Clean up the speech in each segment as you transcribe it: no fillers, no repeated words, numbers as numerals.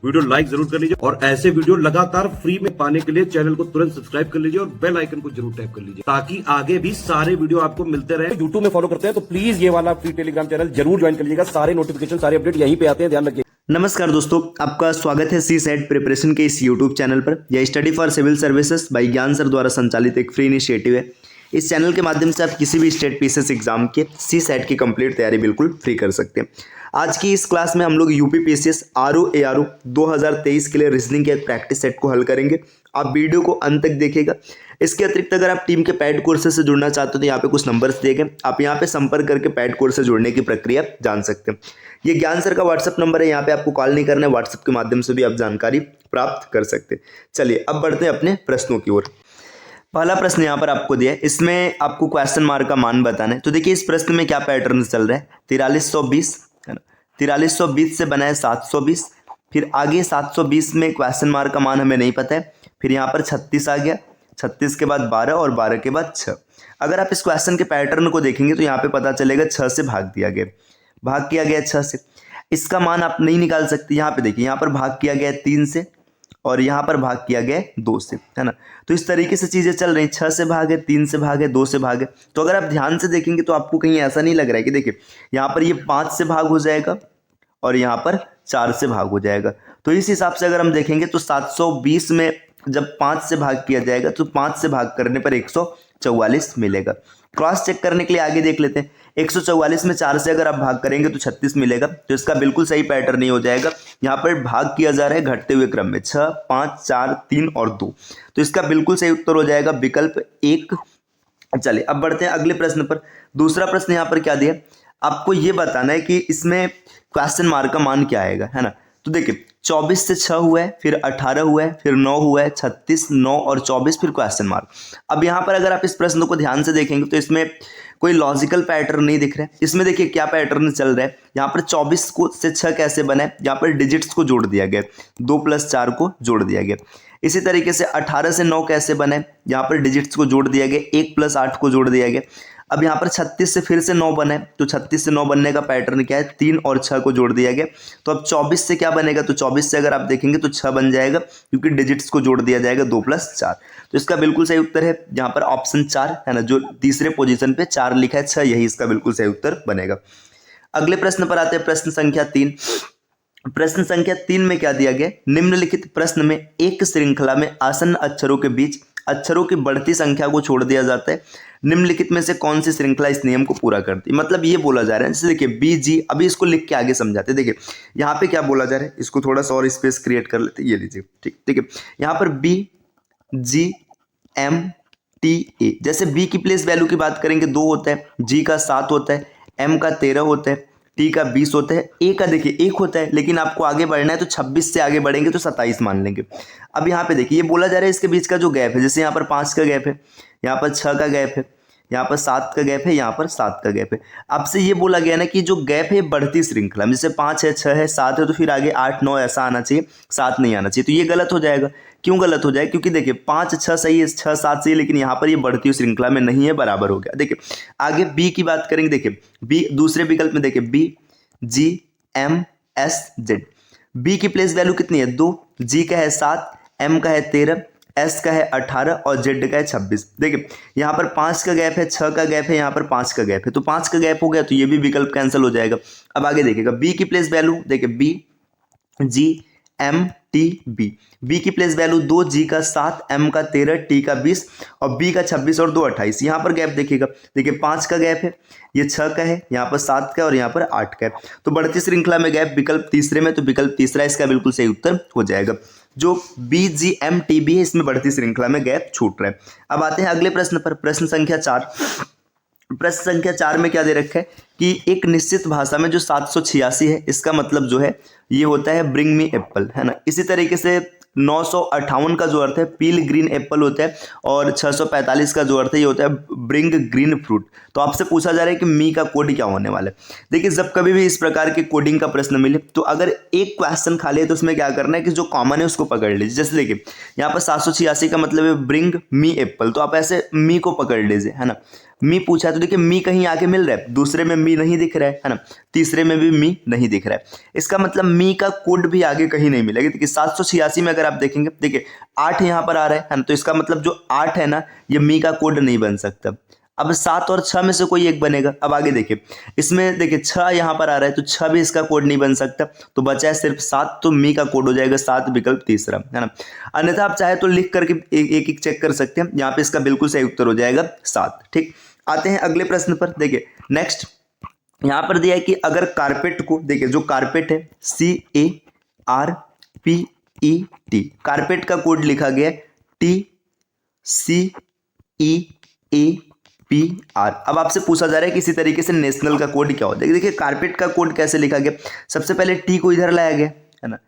Video like जरूर कर लीजिए और ऐसे वीडियो लगातार फ्री में पाने के लिए चैनल को तुरंत सब्सक्राइब कर लीजिए और बेल आइकन को जरूर टैप कर लीजिए ताकि आगे भी सारे वीडियो आपको मिलते रहे। यूट्यूब में फॉलो करते हैं तो प्लीज ये वाला फ्री टेलीग्राम चैनल जरूर ज्वाइन कर लीजिएगा। सारे नोटिफिकेशन सारे अपडेट यहीं पे आते हैं, ध्यान रखिए। नमस्कार दोस्तों, आपका स्वागत है सी सेट प्रिपरेशन के इस यूट्यूब चैनल पर। यह study for civil services by Gyan sir द्वारा संचालित एक फ्री इनिशिएटिव है। इस चैनल के माध्यम से आप किसी भी स्टेट पीसीएस एग्जाम के सी सेट की कंप्लीट तैयारी बिल्कुल फ्री कर सकते हैं। आज की इस क्लास में हम लोग यूपी पीसीएस आरओ एआरओ 2023 के लिए रीजनिंग के प्रैक्टिस सेट को हल करेंगे। आप वीडियो को अंत तक देखिएगा। इसके अतिरिक्त अगर आप टीम के पैड कोर्सेज से जुड़ना चाहते हो तो यहाँ पे कुछ नंबर्स दिए गए, आप यहाँ पे संपर्क करके पैड कोर्स से जुड़ने की प्रक्रिया जान सकते हैं। ये ज्ञान सर का व्हाट्सअप नंबर है, यहाँ पे आपको कॉल नहीं करना है, व्हाट्सअप के माध्यम से भी आप जानकारी प्राप्त कर सकते हैं। चलिए अब बढ़ते हैं अपने प्रश्नों की ओर। पहला प्रश्न यहाँ पर आपको दिया है, इसमें आपको क्वेश्चन मार्क का मान बताना है। तो देखिए इस प्रश्न में क्या पैटर्न चल रहा है, 4320 है ना, 4320 से बना है 720, फिर आगे 720 में क्वेश्चन मार्क का मान हमें नहीं पता है, फिर यहाँ पर 36 आ गया, 36 के बाद 12 और 12 के बाद 6। अगर आप इस क्वेश्चन के पैटर्न को देखेंगे तो यहाँ पे पता चलेगा 6 से भाग दिया गया, भाग किया गया 6 से। इसका मान आप नहीं निकाल सकते। यहाँ पे देखिए, यहाँ पर भाग किया गया 3 से और यहाँ पर भाग किया गया 2 से, है ना। तो इस तरीके से चीज़ें चल रही, 6 से भागे, 3 से भागे, 2 से भागे। तो अगर आप ध्यान से देखेंगे तो आपको कहीं ऐसा नहीं लग रहा है कि देखिए यहाँ पर ये 5 से भाग हो जाएगा और यहाँ पर 4 से भाग हो जाएगा। तो इस हिसाब से अगर हम देखेंगे तो 720 में जब 5 से भाग किया जाएगा तो 5 से भाग करने पर 144 मिलेगा। क्रॉस चेक करने के लिए आगे देख लेते हैं। 144 में 4 से अगर आप भाग करेंगे तो 36 मिलेगा। तो इसका बिल्कुल सही पैटर्न नहीं हो जाएगा। यहाँ पर भाग किया जा रहा है घटते हुए क्रम में, 6, 5, 4, 3 और 2। तो इसका बिल्कुल सही उत्तर हो जाएगा विकल्प 1। चलिए अब बढ़ते हैं अगले प्रश्न पर। दूसरा प्रश्न यहाँ पर क्या दिया, आपको ये बताना है कि इसमें क्वेश्चन मार्क का मान क्या आएगा, है ना। तो देखिए 24 से 6 हुआ है, फिर 18 हुआ है, फिर 9 हुआ है, 36, 9 और 24, फिर क्वेश्चन मार्क। अब यहाँ पर अगर आप इस प्रश्न को ध्यान से देखेंगे तो इसमें कोई लॉजिकल पैटर्न नहीं दिख रहा है। इसमें देखिए क्या पैटर्न चल रहा है, यहाँ पर 24 को से 6 कैसे बना है, यहाँ पर डिजिट्स को जोड़ दिया गया, 2 + 4 को जोड़ दिया गया। इसी तरीके से 18 से 9 कैसे बना है, यहाँ पर डिजिट्स को जोड़ दिया गया, 1 + 8 को जोड़ दिया गया। अब यहाँ पर 36 से फिर से 9 बना है, तो 36 से 9 बनने का पैटर्न क्या है, 3 और 6 को जोड़ दिया गया। तो अब 24 से क्या बनेगा, तो 24 से अगर आप देखेंगे तो 6 बन जाएगा क्योंकि डिजिट्स को जोड़ दिया जाएगा 2 + 4। तो इसका बिल्कुल सही उत्तर है यहाँ पर ऑप्शन 4, है ना, जो तीसरे पोजीशन पे 4 लिखा है, 6 यही इसका बिल्कुल सही उत्तर बनेगा। अगले प्रश्न पर आते हैं, प्रश्न संख्या 3। प्रश्न संख्या 3 में क्या दिया गया, निम्नलिखित प्रश्न में एक श्रृंखला में आसन्न अक्षरों के बीच अक्षरों की बढ़ती संख्या को छोड़ दिया जाता है, निम्नलिखित में से कौन सी श्रृंखला इस नियम को पूरा करती है। मतलब ये बोला जा रहा है, जैसे देखिए बी जी, अभी इसको लिख के आगे समझाते हैं। देखिए यहाँ पे क्या बोला जा रहा है, इसको थोड़ा सा और स्पेस क्रिएट कर लेते हैं। ये लीजिए, ठीक है, यहाँ पर B G M T A, जैसे बी की प्लेस वैल्यू की बात करेंगे 2 होता है, जी का 7 होता है, एम का 13 होता है, टी का 20 होता है, ए का देखिए 1 होता है, लेकिन आपको आगे बढ़ना है तो 26 से आगे बढ़ेंगे तो 27 मान लेंगे। अब यहाँ पे देखिए ये बोला जा रहा है इसके बीच का जो गैप है, जैसे यहाँ पर 5 का गैप है, यहाँ पर 6 का गैप है, यहाँ पर 7 का गैप है, यहाँ पर 7 का गैप है। आपसे ये बोला गया ना कि जो गैप है बढ़ती श्रृंखला में, जैसे 5 है, 6 है, 7 है, तो फिर आगे 8, 9 ऐसा आना चाहिए, 7 नहीं आना चाहिए। तो ये गलत हो जाएगा। क्यों गलत हो जाए, क्योंकि देखिए 5, 6 सही है, 6, 7 सही है, लेकिन यहाँ पर ये बढ़ती हुई श्रृंखला में नहीं है, बराबर हो गया। देखिए आगे बी की बात करेंगे, देखिए बी दूसरे विकल्प में देखिए B G M S Z, B की प्लेस वैल्यू कितनी है 2, जी का है 7, एम का है 13, एस का है 18 और जेड का है 26। देखिए यहाँ पर 5 का गैप है, 6 का गैप है, यहाँ पर 5 का गैप है, तो 5 का गैप हो गया तो ये भी विकल्प कैंसिल हो जाएगा। अब आगे देखिएगा बी की प्लेस वैल्यू, देखिए B G M T B, B की प्लेस वैल्यू 2, जी का 7, एम का 13, टी का 20 और बी का 26 और 2 28। यहाँ पर गैप देखिएगा, देखिए 5 का गैप है, ये 6 का है, यहाँ पर 7 का और यहाँ पर 8 का है। तो बढ़ती श्रृंखला में गैप विकल्प तीसरे में, तो विकल्प तीसरा इसका बिल्कुल सही उत्तर हो जाएगा। जो B G M T B है इसमें बढ़ती श्रृंखला में गैप छूट रहा है। अब आते हैं अगले प्रश्न पर, प्रश्न संख्या 4। प्रश्न संख्या 4 में क्या दे रखा है कि एक निश्चित भाषा में जो 786 है, इसका मतलब जो है ये होता है ब्रिंग मी एप्पल, है ना। इसी तरीके से 958 का जो अर्थ है पील ग्रीन एप्पल होता है और 645 का जो अर्थ है ये होता है ब्रिंग ग्रीन फ्रूट। तो आपसे पूछा जा रहा है कि मी का कोड क्या होने वाला है। देखिए जब कभी भी इस प्रकार के कोडिंग का प्रश्न मिले तो अगर एक क्वेश्चन खाली है तो उसमें क्या करना है कि जो कॉमन है उसको पकड़ लीजिए। जैसे देखिए यहाँ पर 786 का मतलब है ब्रिंग मी एप्पल, तो आप ऐसे मी को पकड़ लीजिए, है ना। मी पूछा है तो देखिए मी कहीं आके मिल रहा है, दूसरे में मी नहीं दिख रहा है ना, तीसरे में भी मी नहीं दिख रहा है। इसका मतलब मी का कोड भी आगे कहीं नहीं मिलेगा। देखिए 786 में अगर आप देखेंगे, देखिए 8 यहाँ पर आ रहा है ना, तो इसका मतलब जो 8 है ना, ये मी का कोड नहीं बन सकता। अब 7 और 6 में से कोई एक बनेगा। अब आगे देखिए, इसमें देखिए 6 यहाँ पर आ रहा है, तो 6 भी इसका कोड नहीं बन सकता, तो बचा है सिर्फ 7, तो मी का कोड हो जाएगा 7, विकल्प तीसरा, है ना। अन्यथा आप चाहे तो लिख करके एक एक चेक कर सकते हैं, यहाँ पे इसका बिल्कुल सही उत्तर हो जाएगा 7। ठीक, आते हैं अगले प्रश्न पर। देखिए नेक्स्ट यहाँ पर दिया है कि अगर कारपेट को, देखिए जो कारपेट है CARPET, कारपेट का कोड लिखा गया है TCEAPR। अब आपसे पूछा जा रहा है किसी तरीके से नेशनल का कोड क्या होता है। देखिए कारपेट का कोड कैसे लिखा गया, सबसे पहले टी को इधर लाया गया है ना,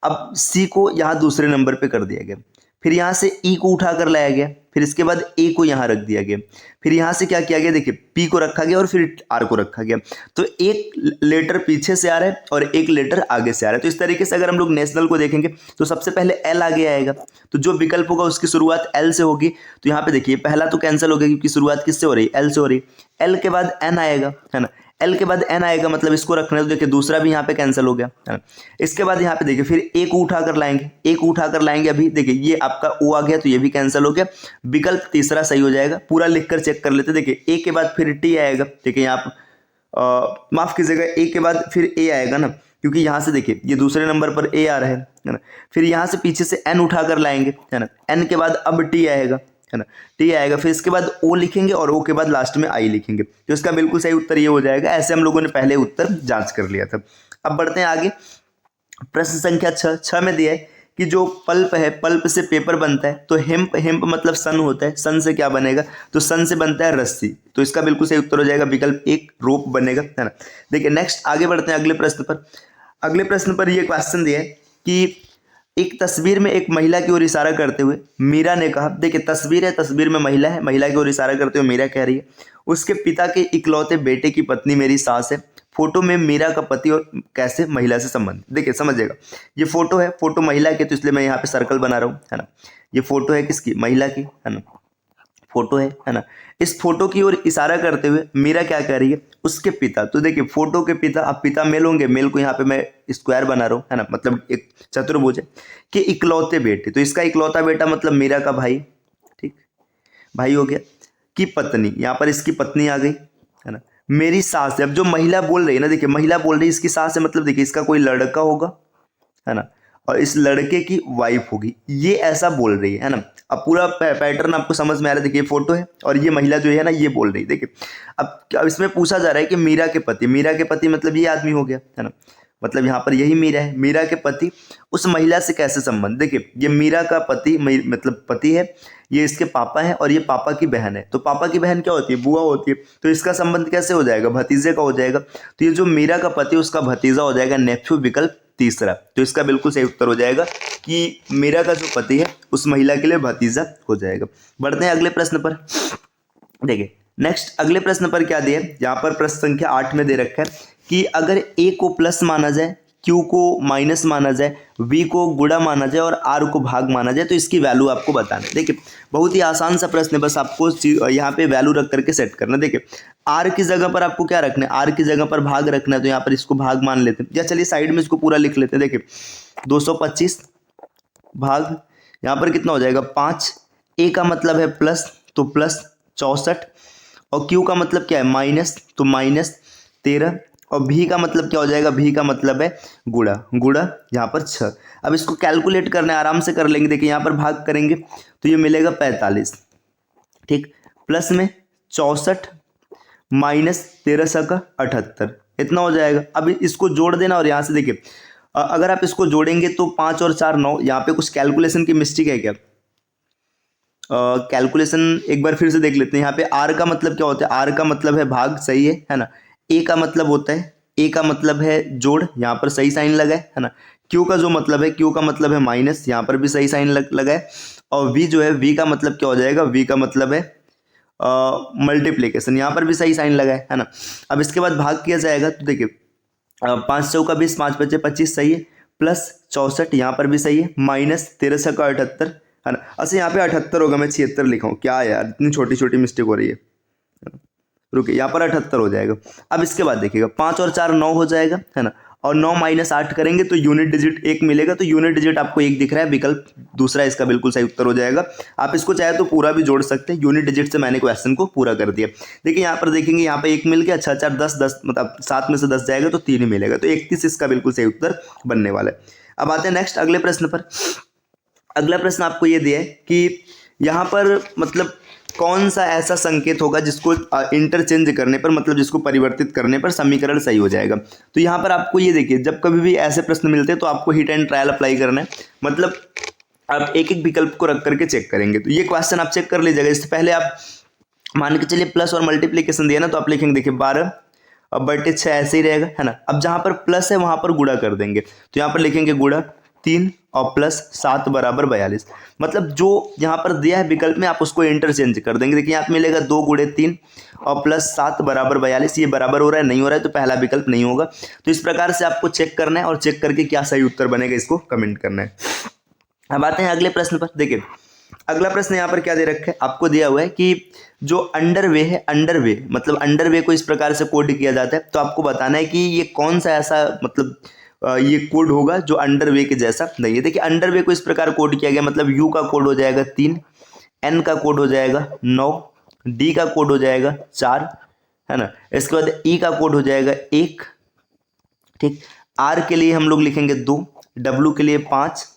अब सी को यहाँ दूसरे नंबर पे कर दिया गया, फिर यहाँ से ई को उठा कर लाया गया, फिर इसके बाद ए को यहाँ रख दिया गया, फिर यहाँ से क्या किया गया, देखिए पी को रखा गया और फिर आर को रखा गया। तो एक लेटर पीछे से आ रहा है और एक लेटर आगे से आ रहा है। तो इस तरीके से अगर हम लोग नेशनल को देखेंगे तो सबसे पहले एल आगे आएगा, तो जो विकल्प होगा उसकी शुरुआत एल से होगी। तो यहाँ पे देखिए पहला तो कैंसिल हो गया क्योंकि शुरुआत किससे हो रही है, एल से हो रही है। एल के बाद एन आएगा, है ना, एल के बाद एन आएगा, मतलब इसको रखना है, तो देखिए दूसरा भी यहाँ पे कैंसिल हो गया, है ना। इसके बाद यहाँ पे देखिए फिर ए को उठा कर लाएंगे, ए को उठा कर लाएंगे, अभी देखिए ये आपका ओ आ गया तो ये भी कैंसिल हो गया, विकल्प तीसरा सही हो जाएगा। पूरा लिखकर चेक कर लेते, देखिए ए के बाद फिर टी आएगा, देखिए यहाँ माफ कीजिएगा, ए के बाद फिर ए आएगा ना, क्योंकि यहाँ से देखिए ये दूसरे नंबर पर ए आ रहा है ना। फिर यहाँ से पीछे से एन उठा कर लाएंगे, है ना, एन के बाद अब टी आएगा, है ना, टी आएगा, फिर इसके बाद ओ लिखेंगे और ओ के बाद लास्ट में आई लिखेंगे, तो इसका बिल्कुल सही उत्तर ये हो जाएगा। ऐसे हम लोगों ने पहले उत्तर जांच कर लिया था। अब बढ़ते हैं आगे, प्रश्न संख्या 6 में दिया है कि जो पल्प है, पल्प से पेपर बनता है, तो हेम्प, हेम्प मतलब सन होता है, सन से क्या बनेगा, तो सन से बनता है रस्सी, तो इसका बिल्कुल सही उत्तर हो जाएगा विकल्प 1, रोप बनेगा, है ना। देखिए नेक्स्ट आगे बढ़ते हैं अगले प्रश्न पर। अगले प्रश्न पर यह क्वेश्चन दिया है कि एक तस्वीर में एक महिला की ओर इशारा करते हुए मीरा ने कहा, देखिए तस्वीर है, तस्वीर में महिला है, महिला की ओर इशारा करते हुए मीरा कह रही है, उसके पिता के इकलौते बेटे की पत्नी मेरी सास है, फोटो में मीरा का पति और कैसे महिला से संबंध। देखिए समझिएगा, ये फोटो है, फोटो महिला की, तो इसलिए मैं यहाँ पे सर्कल बना रहा हूँ, है ना। ये फोटो है किसकी, महिला की, है ना, फोटो है ना। इस फोटो की ओर इशारा करते हुए मीरा क्या कह रही है, उसके पिता, तो देखिए फोटो के पिता, अब पिता मेल होंगे, मेल को यहाँ पे मैं स्क्वायर बना रहा हूँ, है ना, मतलब एक चतुर्भुज है, कि इकलौते बेटे, तो इसका इकलौता बेटा मतलब मीरा का भाई, ठीक, भाई हो गया, की पत्नी, यहाँ पर इसकी पत्नी आ गई, है ना, मेरी सास है। अब जो महिला बोल रही है ना, देखिए महिला बोल रही है इसकी सास है, मतलब देखिए इसका कोई लड़का होगा, है ना, और इस लड़के की वाइफ होगी, ये ऐसा बोल रही है ना। अब पूरा पैटर्न आपको समझ में आ रहा है, देखिए फोटो है और ये महिला जो है ना ये बोल रही है। देखिए अब इसमें पूछा जा रहा है कि मीरा के पति, मीरा के पति मतलब ये आदमी हो गया, है ना, मतलब यहाँ पर यही मीरा है, मीरा के पति उस महिला से कैसे संबंध। देखिए ये मीरा का पति मतलब पति है, ये इसके पापा है और ये पापा की बहन है, तो पापा की बहन क्या होती है, बुआ होती है, तो इसका संबंध कैसे हो जाएगा, भतीजे का हो जाएगा, तो ये जो मीरा का पति उसका भतीजा हो जाएगा, नेफ्यू, विकल्प तीसरा। तो इसका बिल्कुल सही उत्तर हो जाएगा कि मीरा का जो पति है उस महिला के लिए भतीजा हो जाएगा। बढ़ते हैं अगले प्रश्न पर। देखिए नेक्स्ट अगले प्रश्न पर क्या दिया है, यहाँ पर प्रश्न संख्या 8 में दे रखा है कि अगर ए को प्लस माना जाए, क्यू को माइनस माना जाए, वी को गुणा माना जाए और आर को भाग माना जाए, तो इसकी वैल्यू आपको बताना है। देखिए बहुत ही आसान सा प्रश्न है, बस आपको यहाँ पे वैल्यू रख करके सेट करना। देखिए आर की जगह पर आपको क्या रखना है, आर की जगह पर भाग रखना है, तो यहाँ पर इसको भाग मान लेते हैं, या चलिए साइड में इसको पूरा लिख लेते हैं। देखिए 225 भाग यहाँ पर कितना हो जाएगा 5, ए का मतलब है प्लस, तो प्लस 64, और क्यू का मतलब क्या है माइनस, तो माइनस 13, और भी का मतलब क्या हो जाएगा, भी का मतलब है गुणा, गुणा यहाँ पर 6। अब इसको कैलकुलेट करना है, आराम से कर लेंगे। देखिए यहाँ पर भाग करेंगे तो ये मिलेगा 45, ठीक, प्लस में 64 माइनस 13 का 78, इतना हो जाएगा। अब इसको जोड़ देना, और यहाँ से देखिए अगर आप इसको जोड़ेंगे तो 5 और 4 9, यहाँ पे कुछ कैलकुलेशन की मिस्टेक है क्या, कैलकुलेशन एक बार फिर से देख लेते हैं। यहाँ पे आर का मतलब क्या होता है, आर का मतलब है भाग, सही है ना। ए का मतलब होता है, ए का मतलब है जोड़, यहाँ पर सही साइन लगा है ना। क्यू का जो मतलब है, क्यू का मतलब है माइनस, यहाँ पर भी सही साइन लगा है। और वी जो है, वी का मतलब क्या हो जाएगा, वी का मतलब है मल्टीप्लीकेशन, यहाँ पर भी सही साइन लगा है ना। अब इसके बाद भाग किया जाएगा, तो देखिए 5 चौका 20, 5 बचे 25, सही है, प्लस 64 यहाँ पर भी सही है, माइनस 13 का 78, है ना। अच्छा यहाँ पे 78 होगा, मैं 76 लिखा हूँ, क्या यार इतनी छोटी छोटी मिस्टेक हो रही है। रुकिए, यहाँ पर 78 हो जाएगा। अब इसके बाद देखिएगा 5 और 4 9 हो जाएगा, है ना, और 9 माइनस 8 करेंगे तो यूनिट डिजिट 1 मिलेगा, तो यूनिट डिजिट आपको 1 दिख रहा है, विकल्प दूसरा इसका बिल्कुल सही उत्तर हो जाएगा। आप इसको चाहे तो पूरा भी जोड़ सकते हैं, यूनिट डिजिट से मैंने क्वेश्चन को पूरा कर दिया। देखिए यहाँ पर देखेंगे, यहाँ पे 1 मिल गया, 6 4 10 10 मतलब 7 में से 10 जाएगा तो 3 ही मिलेगा, तो 31 इसका बिल्कुल सही उत्तर बनने वाला है। अब आते हैं नेक्स्ट अगले प्रश्न पर। अगला प्रश्न आपको ये दिया है कि यहाँ पर मतलब कौन सा ऐसा संकेत होगा जिसको इंटरचेंज करने पर, मतलब जिसको परिवर्तित करने पर समीकरण सही हो जाएगा। तो यहाँ पर आपको ये देखिए, जब कभी भी ऐसे प्रश्न मिलते हैं तो आपको हिट एंड ट्रायल अप्लाई करना है, मतलब आप एक एक विकल्प को रख करके चेक करेंगे। तो ये क्वेश्चन आप चेक कर लीजिएगा। इससे पहले आप मान के चलिए प्लस और मल्टीप्लीकेशन दिया ना, तो आप लिखेंगे देखिए 12 अब बटे 6 ऐसे ही रहेगा, है ना। अब जहाँ पर प्लस है वहाँ पर गुणा कर देंगे, तो यहाँ पर लिखेंगे गुणा 3 और प्लस 7 बराबर 42। मतलब जो यहाँ पर दिया है विकल्प में आप उसको इंटरचेंज कर देंगे। देखिए यहाँ पे मिलेगा 2 गुणे 3 और प्लस 7 बराबर 42। ये बराबर हो रहा है, नहीं हो रहा है, तो पहला विकल्प नहीं होगा। तो इस प्रकार से आपको चेक करना है और चेक करके क्या सही उत्तर बनेगा इसको कमेंट करना है। अब आते हैं अगले प्रश्न पर। देखिए अगला प्रश्न यहाँ पर क्या दे रखा है, आपको दिया हुआ है कि जो अंडरवे है, अंडरवे मतलब अंडरवे को इस प्रकार से कोड किया जाता है। तो आपको बताना है कि ये कौन सा ऐसा मतलब ये कोड होगा जो अंडरवे के जैसा नहीं है। देखिए अंडरवे को इस प्रकार कोड किया गया, मतलब यू का कोड हो जाएगा 3, एन का कोड हो जाएगा 9, डी का कोड हो जाएगा 4, है ना। इसके बाद ई का कोड हो जाएगा 1, ठीक। आर के लिए हम लोग लिखेंगे 2, डब्ल्यू के लिए 5,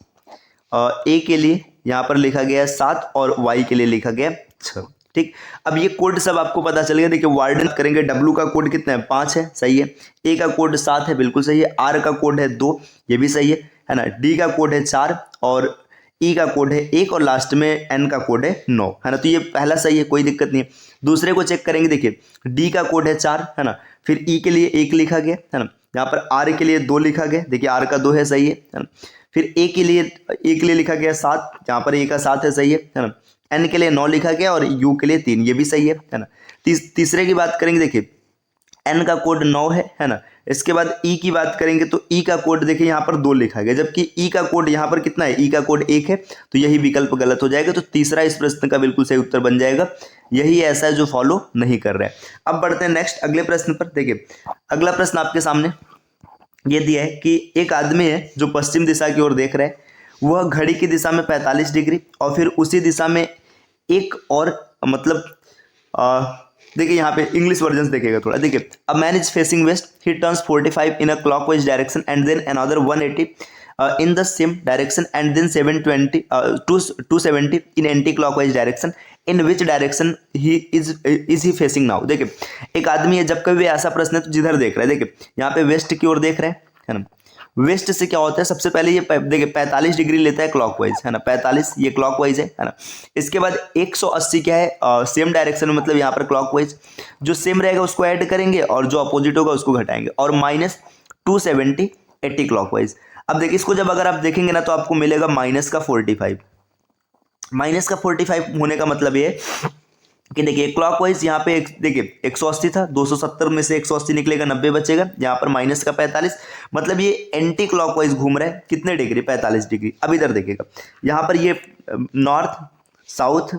ए के लिए यहाँ पर लिखा गया 7 और वाई के लिए लिखा गया 6, ठीक। अब ये कोड सब आपको पता चल गया। देखिए वार्डन करेंगे, डब्ल्यू का कोड कितना है 5 है, सही है। ए का कोड 7 है, बिल्कुल सही है। आर का कोड है 2, ये भी सही है ना। डी का कोड है 4 और ई का कोड है 1 और लास्ट में एन का कोड है 9, है ना। तो ये पहला सही है, कोई दिक्कत नहीं है। दूसरे को चेक करेंगे, देखिए डी का कोड है 4, है ना। फिर ई के लिए 1 लिखा गया, है ना। यहाँ पर आर के लिए 2 लिखा गया, देखिए आर का 2 है, सही है ना। फिर ए के लिए लिखा गया 7, जहाँ पर ए का 7 है, सही है ना। एन के लिए 9 लिखा गया और यू के लिए 3, ये भी सही है ना। तीसरे की बात करेंगे, देखिए एन का कोड 9 है ना। इसके बाद ई की बात करेंगे तो ई का कोड देखिए यहाँ पर 2 लिखा गया, जबकि ई का कोड यहाँ पर कितना है, ई का कोड 1 है, तो यही विकल्प गलत हो जाएगा। तो तीसरा इस प्रश्न का बिल्कुल सही उत्तर बन जाएगा, यही ऐसा है जो फॉलो नहीं कर रहा है। अब बढ़ते हैं नेक्स्ट अगले प्रश्न पर। देखिए अगला प्रश्न आपके सामने ये दिया है कि एक आदमी है जो पश्चिम दिशा की ओर देख रहा है, वह घड़ी की दिशा में 45 डिग्री और फिर उसी दिशा में एक और मतलब देखिए यहाँ पे इंग्लिश वर्जन देखिएगा थोड़ा। देखिए a man is facing west, he turns 45 in a clockwise direction and then another 180 in the same direction and then 270 in anti-clockwise direction. In which direction he is he facing now? देखिए एक आदमी है, जब कभी भी ऐसा प्रश्न है तो जिधर देख रहा है, देखिए यहाँ पे वेस्ट की ओर देख रहे है ना। वेस्ट से क्या होता है, सबसे पहले ये देखिए 45 डिग्री लेता है क्लॉकवाइज, है ना। 45 ये क्लॉकवाइज है ना। इसके बाद 180 क्या है सेम डायरेक्शन में, मतलब यहाँ पर क्लॉकवाइज। जो सेम रहेगा उसको ऐड करेंगे और जो अपोजिट होगा उसको घटाएंगे, और -270 एंटी क्लॉकवाइज। अब देखिए इसको जब अगर आप देखेंगे ना तो आपको मिलेगा -45। -45 होने का मतलब ये कि देखिए क्लॉकवाइज यहाँ पे देखिए 180 था, 270 में से 180 निकलेगा, 90 बचेगा। यहाँ पर माइनस का 45, मतलब ये एंटी क्लॉकवाइज घूम रहा है, कितने डिग्री, 45 डिग्री। अब इधर देखिएगा, यहाँ पर ये नॉर्थ, साउथ,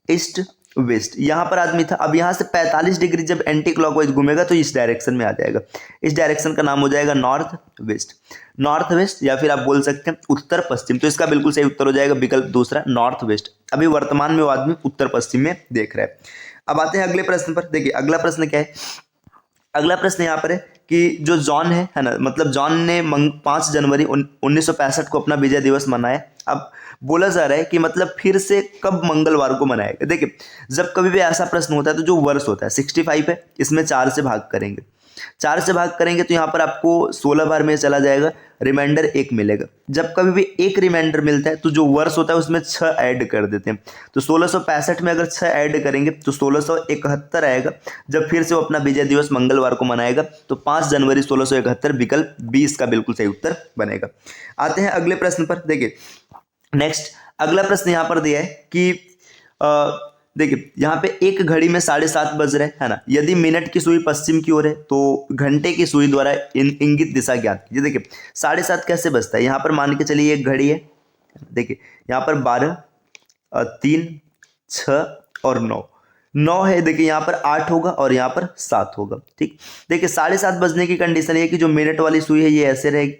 ईस्ट, वेस्ट, यहाँ पर आदमी था। अब यहाँ से 45 डिग्री जब एंटी क्लॉकवाइज घूमेगा तो इस डायरेक्शन में आ जाएगा। इस डायरेक्शन का नाम हो जाएगा नॉर्थ वेस्ट। नॉर्थ वेस्ट या फिर आप बोल सकते हैं उत्तर पश्चिम। तो इसका बिल्कुल सही उत्तर हो जाएगा विकल्प दूसरा, नॉर्थ वेस्ट। अभी वर्तमान में वो आदमी उत्तर पश्चिम में देख रहा है। अब आते हैं अगले प्रश्न पर। देखिए अगला प्रश्न क्या है, अगला प्रश्न यहाँ पर है कि जो जॉन है ना, मतलब जॉन ने 5 जनवरी 1965 को अपना विजय दिवस मनाया। अब बोला जा रहा है कि मतलब फिर से कब मंगलवार को मनाएगा। देखिए जब कभी भी ऐसा प्रश्न होता है तो जो वर्ष होता है 65 है, इसमें 4 से भाग करेंगे। 4 से भाग करेंगे तो यहाँ पर आपको 16 बार में चला जाएगा, रिमाइंडर 1 मिलेगा। जब कभी भी एक रिमाइंडर मिलता है तो जो वर्ष होता है उसमें 6 ऐड कर देते हैं। तो 1665 में अगर 6 ऐड करेंगे तो 1671 आएगा, जब फिर से वो अपना विजय दिवस मंगलवार को मनाएगा। तो 5 जनवरी 1671 विकल्प 20 का बिल्कुल सही उत्तर बनेगा। आते हैं अगले प्रश्न पर। देखिए नेक्स्ट अगला प्रश्न यहाँ पर दिया है कि देखिए यहाँ पे एक घड़ी में 7:30 बज रहे है ना। यदि मिनट की सुई पश्चिम की ओर है तो घंटे की सुई द्वारा इंगित दिशा ज्ञात कीजिए। देखिए 7:30 कैसे बजता है, यहाँ पर मान के चलिए एक घड़ी है, देखिए यहाँ पर 12, 3, 6 और 9, 9 है, देखिए यहाँ पर 8 होगा और यहाँ पर 7 होगा। ठीक, देखिए 7:30 बजने की कंडीशन ये है कि जो मिनट वाली सुई है ये ऐसे रहेगी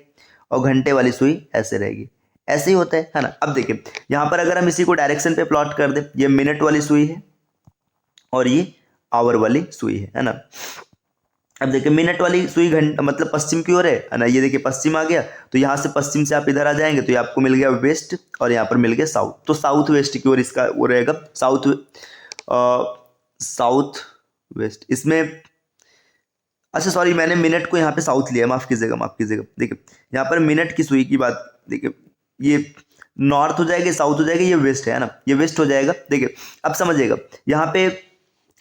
और घंटे वाली सुई ऐसे रहेगी। ऐसे ही होता है ना। अब देखिए यहाँ पर अगर हम इसी को डायरेक्शन पे प्लॉट कर दें, ये मिनट वाली सुई है और ये आवर वाली सुई है ना। अब देखिए मिनट वाली सुई घंटा मतलब पश्चिम की ओर है ना, ये देखिए पश्चिम आ गया, तो यहाँ से पश्चिम से आप इधर आ जाएंगे तो ये आपको मिल गया वेस्ट और यहाँ पर मिल गया साउथ, तो साउथ वेस्ट की ओर इसका वो रहेगा, साउथ वेस्ट इसमें। अच्छा सॉरी, मैंने मिनट को यहाँ पे साउथ लिया, माफ कीजिएगा। देखिए यहाँ पर मिनट की सुई की बात, देखिए ये नॉर्थ हो जाएगा, साउथ हो जाएगा, ये वेस्ट है ना, ये वेस्ट हो जाएगा। देखिए अब समझिएगा, यहाँ पे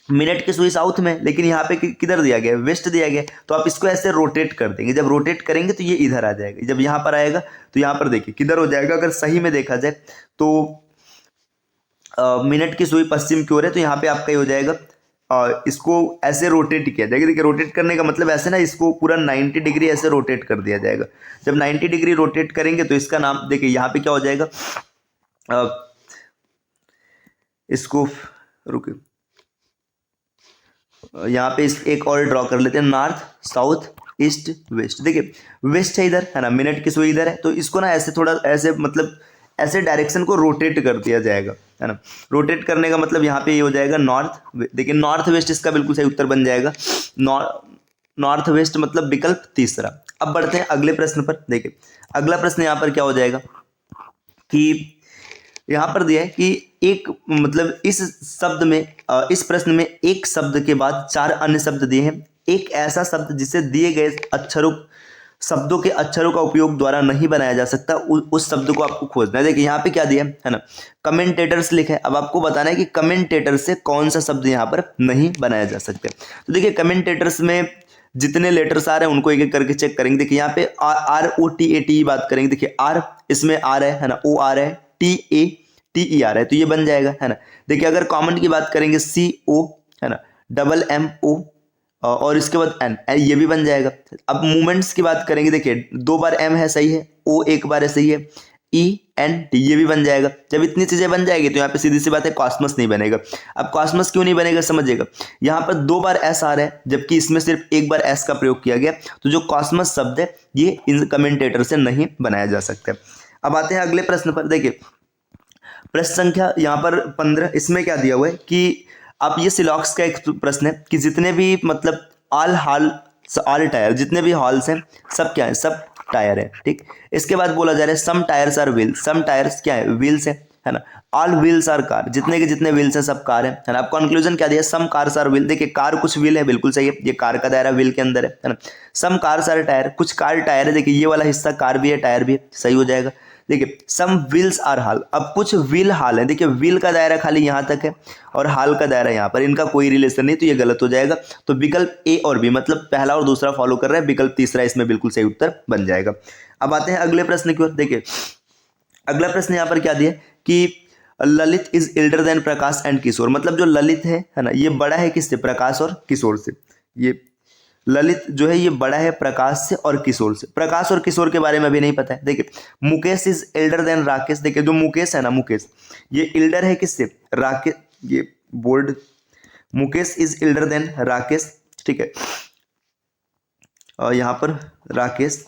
मिनट की सुई साउथ में, लेकिन यहाँ पे किधर दिया गया है, वेस्ट दिया गया है, तो आप इसको ऐसे रोटेट कर देंगे। जब रोटेट करेंगे तो ये इधर आ जाएगा, जब यहाँ पर आएगा तो यहाँ पर देखिए किधर हो जाएगा। अगर सही में देखा जाए तो मिनट की सुई पश्चिम की ओर है, तो यहाँ पे आपका ये हो जाएगा, इसको ऐसे रोटेट किया जाएगा। देखिए रोटेट करने का मतलब ऐसे ना, इसको पूरा 90 डिग्री ऐसे रोटेट कर दिया जाएगा। जब 90 डिग्री रोटेट करेंगे तो इसका नाम देखिए यहाँ पे क्या हो जाएगा, इसको रुके, यहाँ पे एक और ड्रॉ कर लेते हैं, नॉर्थ साउथ ईस्ट वेस्ट। देखिए वेस्ट है इधर है ना, मिनट की सुई इधर है, तो इसको ना ऐसे थोड़ा ऐसे मतलब ऐसे डायरेक्शन को रोटेट कर दिया जाएगा है ना। रोटेट करने का मतलब यहाँ पे ये हो जाएगा नॉर्थ, देखिए नॉर्थ वेस्ट इसका बिल्कुल सही उत्तर बन जाएगा, नॉर्थ वेस्ट मतलब विकल्प तीसरा। अब बढ़ते हैं अगले प्रश्न पर। देखिए अगला प्रश्न यहाँ पर क्या हो जाएगा कि यहाँ पर दिया है कि एक मतलब इस शब्द में इस प्रश्न में एक शब्द के बाद 4 अन्य शब्द दिए हैं। एक ऐसा शब्द जिसे दिए गए शब्दों के अक्षरों का उपयोग द्वारा नहीं बनाया जा सकता, उस शब्द को आपको खोजना है। देखिए यहाँ पे क्या दिया है ना, कमेंटेटर्स लिखा है। अब आपको बताना है कि कमेंटेटर से कौन सा शब्द यहाँ पर नहीं बनाया जा सकता। तो देखिए कमेंटेटर्स में जितने लेटर्स आ रहे हैं उनको एक एक करके चेक करेंगे। देखिए यहाँ पे ROTAT बात करेंगे, देखिए आर इसमें आ रहा है ना, O आ रहा है, TATE आ रहा है, तो ये बन जाएगा है ना। देखिए अगर कॉमन की बात करेंगे CO है ना, MMO और इसके बाद N, ये भी बन जाएगा। अब मूवमेंट्स की बात करेंगे, देखिए 2 बार M है सही है, O 1 बार है सही है, ENT ये भी बन जाएगा। जब इतनी चीजें बन जाएगी तो यहाँ पे सीधी सी बात है कॉस्मस नहीं बनेगा। अब कॉस्मस क्यों नहीं बनेगा समझिएगा, यहाँ पर 2 बार S आ रहा है जबकि इसमें सिर्फ 1 बार S का प्रयोग किया गया, तो जो कॉस्मस शब्द है ये इन कमेंटेटर से नहीं बनाया जा सकता। अब आते हैं अगले प्रश्न पर। देखिए प्रश्न संख्या यहाँ पर 15, इसमें क्या दिया हुआ है कि आप ये सिलॉक्स का एक प्रश्न है कि जितने भी मतलब ऑल टायर, जितने भी हॉल्स हैं सब क्या है, सब टायर है। ठीक, इसके बाद बोला जा रहा है some tyres are wheel, some tyres क्या है, व्हील्स है ना। ऑल व्हील्स आर कार, जितने के जितने व्हील्स हैं सब कार है ना। अब कंक्लूजन क्या दिया, सम कार्स आर व्हील। देखिए कार कुछ व्हील है, बिल्कुल सही है, ये कार का दायरा व्हील के अंदर है ना। सम कार्स आर टायर, कुछ कार टायर है, देखिए ये वाला हिस्सा कार भी है टायर भी है, सही हो जाएगा। देखिए सम व्हील्स आर हाल, अब कुछ व्हील हाल है, देखिए व्हील का दायरा खाली यहाँ तक है और हाल का दायरा यहाँ पर, इनका कोई रिलेशन नहीं, तो ये गलत हो जाएगा। तो विकल्प A और B मतलब पहला और दूसरा फॉलो कर रहे हैं, विकल्प तीसरा इसमें बिल्कुल सही उत्तर बन जाएगा। अब आते हैं अगले प्रश्न की ओर। देखिए अगला प्रश्न यहाँ पर क्या दिया कि Lalit is elder than Prakash and Kishore, मतलब जो ललित है ना ये बड़ा है किससे, प्रकाश और किशोर से। ये ललित जो है ये बड़ा है प्रकाश से और किशोर से। प्रकाश और किशोर के बारे में अभी नहीं पता है। देखिए Mukesh is elder than Rakesh, देखिए जो मुकेश है ना, मुकेश ये एल्डर है किससे, राकेश, ये board, Mukesh is elder than Rakesh. ठीक है, और यहाँ पर राकेश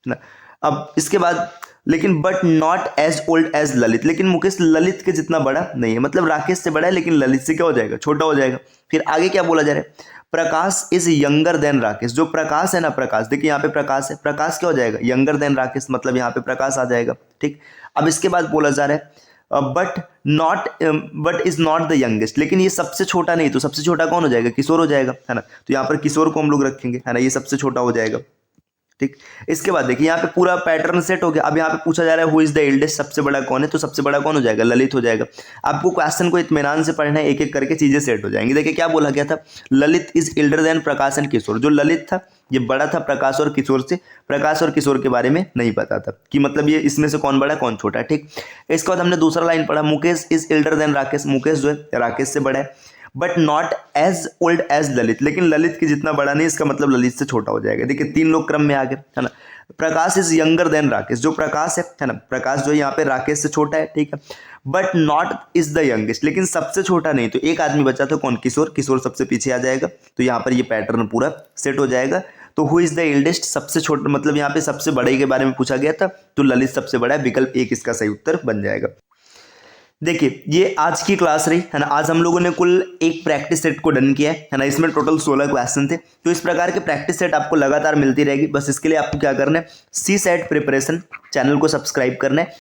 ना। अब इसके बाद लेकिन but not as old as Lalit, लेकिन मुकेश ललित के जितना बड़ा नहीं है, मतलब राकेश से बड़ा है लेकिन ललित से क्या हो जाएगा, छोटा हो जाएगा। फिर आगे क्या बोला जा रहा है, प्रकाश इज यंगर देन राकेश, जो प्रकाश है ना, प्रकाश देखिए यहाँ पे प्रकाश है, प्रकाश क्या हो जाएगा, यंगर देन राकेश, मतलब यहाँ पे प्रकाश आ जाएगा। ठीक, अब इसके बाद बोला जा रहा है but is not the youngest, लेकिन ये सबसे छोटा नहीं, तो सबसे छोटा कौन हो जाएगा, किशोर हो जाएगा है ना। तो यहाँ पर किशोर को हम लोग रखेंगे है ना, ये सबसे छोटा हो जाएगा। ठीक, इसके बाद देखिए यहाँ पे पूरा पैटर्न सेट हो गया। अब यहाँ पे पूछा जा रहा है हु इज द एल्डेस्ट, सबसे बड़ा कौन है, तो सबसे बड़ा कौन हो जाएगा, ललित हो जाएगा। आपको क्वेश्चन को इत्मीनान से पढ़ना है, एक एक करके चीजें सेट हो जाएंगी। देखिए क्या बोला गया था, Lalit is elder than Prakash and Kishore, जो ललित था ये बड़ा था प्रकाश और किशोर से। प्रकाश और किशोर के बारे में नहीं पता था कि मतलब ये इसमें से कौन बड़ा कौन छोटा। ठीक, इसके बाद हमने दूसरा लाइन पढ़ा, Mukesh is elder than Rakesh, Mukesh जो है राकेश से बड़ा है, but not as old as Lalit, लेकिन ललित की जितना बड़ा नहीं, इसका मतलब ललित से छोटा हो जाएगा। देखिए 3 लोग क्रम में आ गए है ना। प्रकाश इज यंगर देन राकेश, जो प्रकाश है ना, प्रकाश जो यहाँ पे राकेश से छोटा है, ठीक है, but not is the youngest, लेकिन सबसे छोटा नहीं। तो एक आदमी बचा था कौन, किशोर, किशोर सबसे पीछे आ जाएगा, तो यहाँ पर ये पैटर्न पूरा सेट हो जाएगा। तो हु इज द एल्डेस्ट, सबसे छोटा, मतलब यहाँ पे सबसे बड़े के बारे में पूछा गया था, तो ललित सबसे बड़ा है, विकल्प एक इसका सही उत्तर बन जाएगा। देखिए ये आज की क्लास रही है ना, आज हम लोगों ने कुल एक प्रैक्टिस सेट को डन किया है ना, इसमें टोटल 16 क्वेश्चन थे। तो इस प्रकार के प्रैक्टिस सेट आपको लगातार मिलती रहेगी। बस इसके लिए आपको क्या करना है, सी सेट प्रिपरेशन चैनल को सब्सक्राइब करना है,